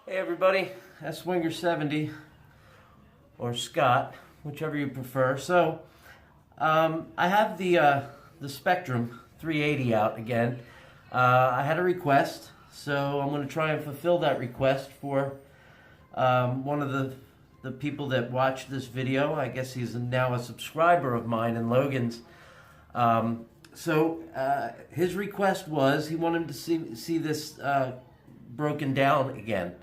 Hey everybody, that's Swinger 70 or Scott, whichever you prefer. So I have the Spectrum 380 out again. I had a request, so I'm going to try and fulfill that request for one of the people that watched this video. I guess he's now a subscriber of mine and Logan's. His request was he wanted to see this broken down again.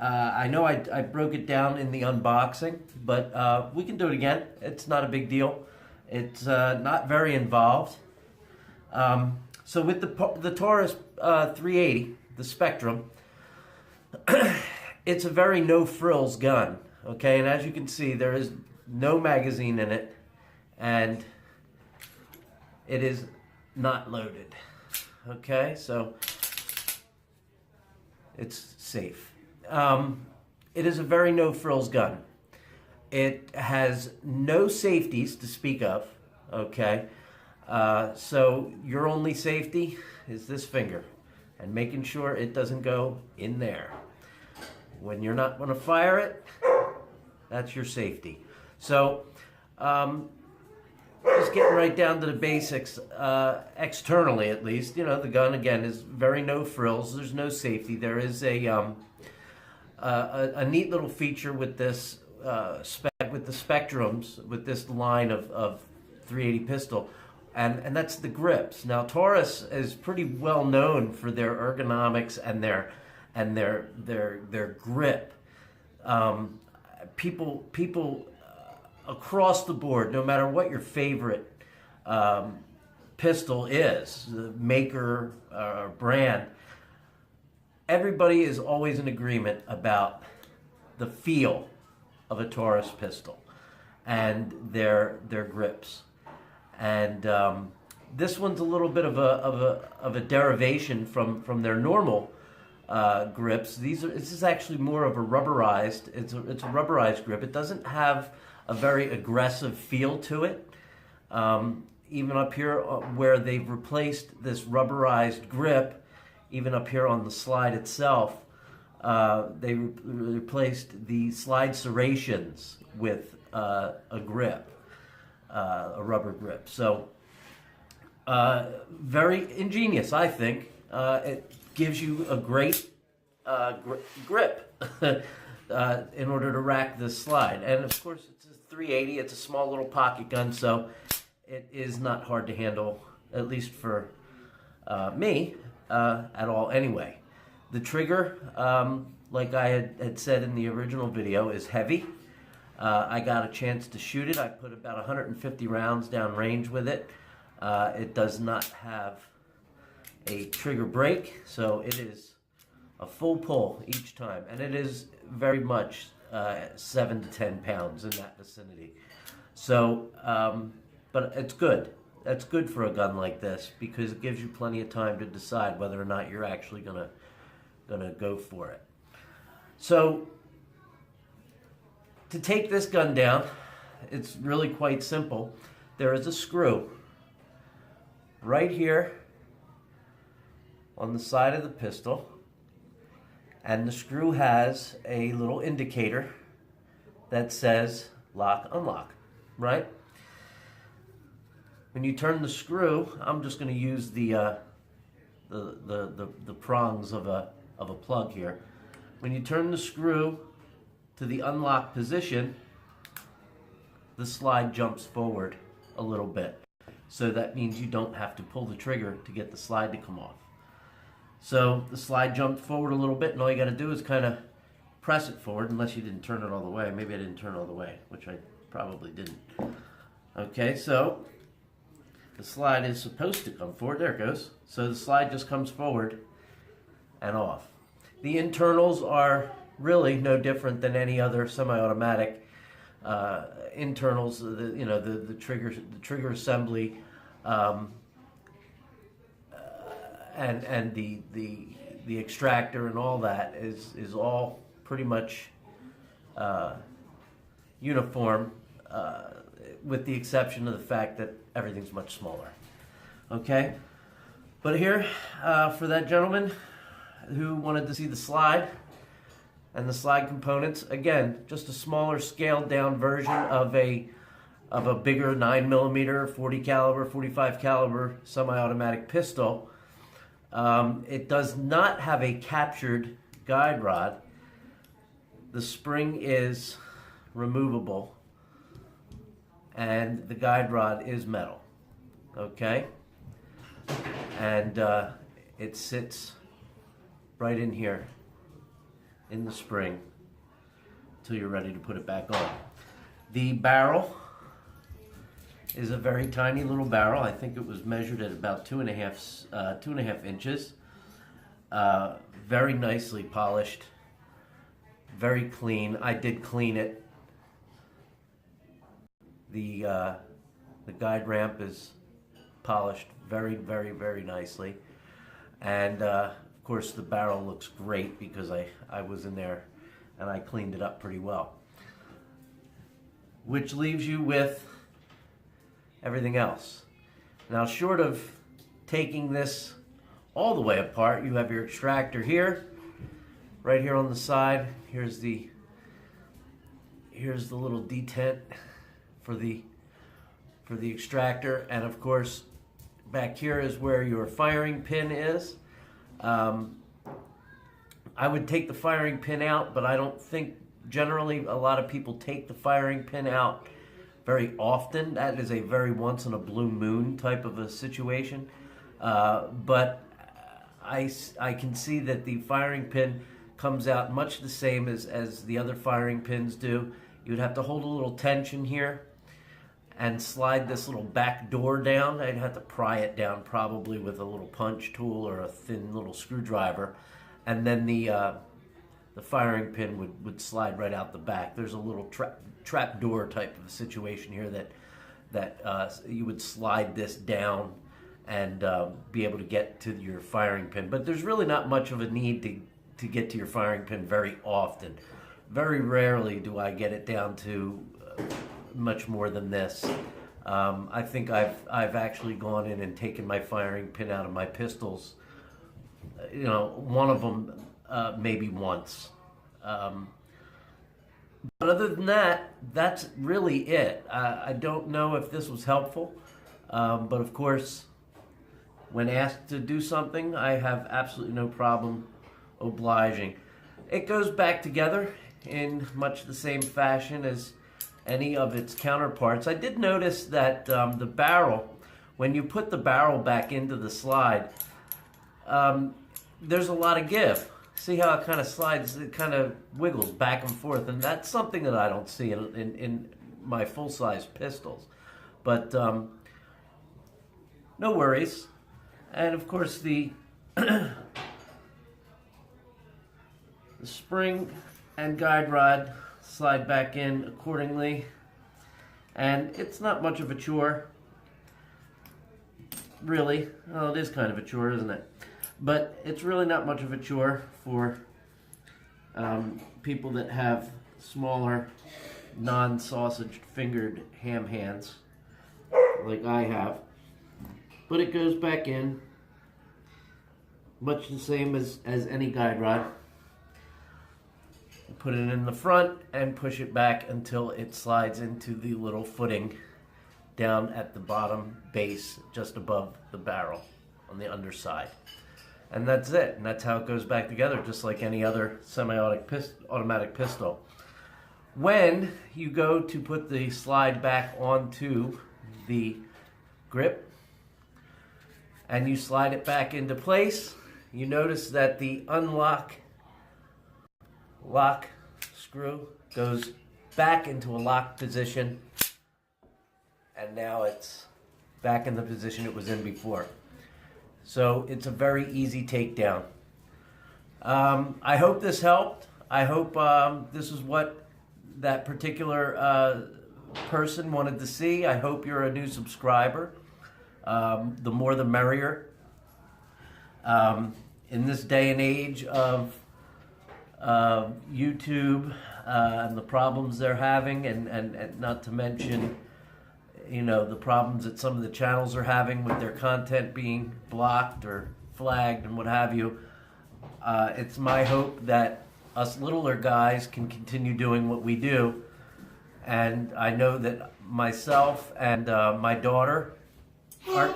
I know I broke it down in the unboxing, but we can do it again. It's not a big deal. It's not very involved. So with the Taurus 380, the Spectrum, it's a very no-frills gun, okay? And as you can see, there is no magazine in it, and it is not loaded, okay? So it's safe. It is a very no-frills gun. It has no safeties to speak of, okay? So your only safety is this finger and making sure it doesn't go in there. When you're not going to fire it, that's your safety. So just getting right down to the basics, externally at least, you know, the gun again is very no frills. There's no safety. There is a neat little feature with this with the Spectrums, with this line of 380 pistol, and that's the grips. Now Taurus is pretty well known for their ergonomics and their grip. People across the board, no matter what your favorite pistol is, the maker or brand, everybody is always in agreement about the feel of a Taurus pistol and their grips. And this one's a little bit of a derivation from their normal grips. This is actually more of a rubberized. It's a rubberized grip. It doesn't have a very aggressive feel to it. Even up here where they've replaced this rubberized grip, even up here on the slide itself, they replaced the slide serrations with a grip, a rubber grip. So very ingenious, I think. It gives you a great grip in order to rack this slide. And of course, it's a 380. It's a small little pocket gun, so it is not hard to handle, at least for me, at all anyway. The trigger, like I had said in the original video, is heavy. I got a chance to shoot it. I put about 150 rounds down range with it. It does not have a trigger brake, so it is a full pull each time, and it is very much 7 to 10 pounds in that vicinity. So, but it's good. That's good for a gun like this because it gives you plenty of time to decide whether or not you're actually gonna go for it. So, to take this gun down, it's really quite simple. There is a screw right here on the side of the pistol, and the screw has a little indicator that says lock, unlock, right? When you turn the screw, I'm just going to use the prongs of a plug here. When you turn the screw to the unlock position, the slide jumps forward a little bit. So that means you don't have to pull the trigger to get the slide to come off. So the slide jumped forward a little bit, and all you got to do is kind of press it forward, unless you didn't turn it all the way. Maybe I didn't turn it all the way, which I probably didn't. Okay, so the slide is supposed to come forward. There it goes. So the slide just comes forward and off. The internals are really no different than any other semi-automatic internals. The trigger assembly, and the extractor and all that is all pretty much uniform, with the exception of the fact that everything's much smaller. Okay, but here for that gentleman, who wanted to see the slide and the slide components, again, just a smaller scaled down version of a bigger 9mm, 40 caliber, 45 caliber semi-automatic pistol. It does not have a captured guide rod. The spring is removable and the guide rod is metal. Okay? And it sits right in here in the spring until you're ready to put it back on. The barrel is a very tiny little barrel. I think it was measured at about 2.5 inches. Very nicely polished, very clean. I did clean it. The guide ramp is polished very, very, very nicely. And of course the barrel looks great because I was in there and I cleaned it up pretty well. Which leaves you with everything else. Now, short of taking this all the way apart, you have your extractor here, right here on the side. Here's the little detent for the extractor, and of course back here is where your firing pin is. I would take the firing pin out, but I don't think generally a lot of people take the firing pin out very often. That is a very once in a blue moon type of a situation. But I can see that the firing pin comes out much the same as the other firing pins do. You would have to hold a little tension here and slide this little back door down. I'd have to pry it down probably with a little punch tool or a thin little screwdriver. And then the firing pin would slide right out the back. There's a little trap door type of a situation here that you would slide this down and be able to get to your firing pin. But there's really not much of a need to get to your firing pin very often. Very rarely do I get it down to much more than this. I think I've actually gone in and taken my firing pin out of my pistols. You know, one of them maybe once. But other than that, that's really it. I don't know if this was helpful, but of course, when asked to do something, I have absolutely no problem obliging. It goes back together in much the same fashion as any of its counterparts. I did notice that the barrel, when you put the barrel back into the slide, there's a lot of give. See how it kind of slides, it kind of wiggles back and forth, and that's something that I don't see in my full-size pistols. But no worries. And of course the the spring and guide rod slide back in accordingly, and it's not much of a chore, really. Well, it is kind of a chore, isn't it? But it's really not much of a chore for people that have smaller, non-sausage fingered ham hands like I have. But it goes back in much the same as any guide rod. Put it in the front and push it back until it slides into the little footing down at the bottom base just above the barrel on the underside. And that's it. And that's how it goes back together, just like any other semi-automatic pistol. When you go to put the slide back onto the grip and you slide it back into place, you notice that the lock screw goes back into a lock position, and now it's back in the position it was in before. So it's a very easy takedown. I hope this helped. I hope this is what that particular person wanted to see. I hope you're a new subscriber. The more the merrier. In this day and age of YouTube and the problems they're having, and not to mention, you know, the problems that some of the channels are having with their content being blocked or flagged and what have you, It's my hope that us littler guys can continue doing what we do. And I know that myself and my daughter are...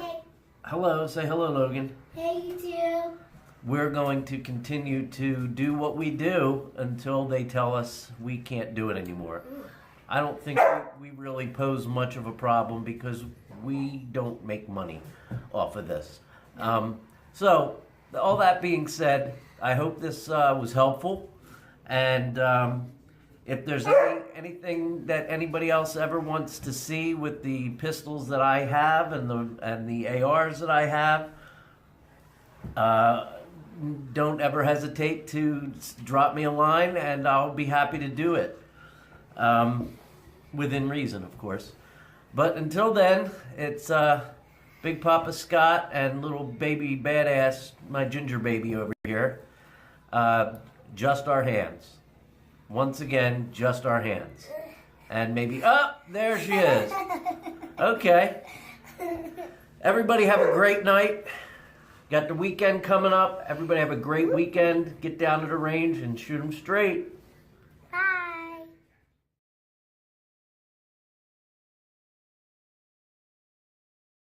Hello, say hello, Logan. Hey, you too. We're going to continue to do what we do until they tell us we can't do it anymore. I don't think we really pose much of a problem because we don't make money off of this. So, all that being said, I hope this was helpful. And if there's anything that anybody else ever wants to see with the pistols that I have and the ARs that I have, don't ever hesitate to drop me a line, and I'll be happy to do it. Within reason, of course. But until then, it's Big Papa Scott and little baby badass, my ginger baby over here. Just our hands. Once again, just our hands. And maybe, oh, there she is. Okay. Everybody have a great night. Got the weekend coming up. Everybody have a great weekend. Get down to the range and shoot them straight.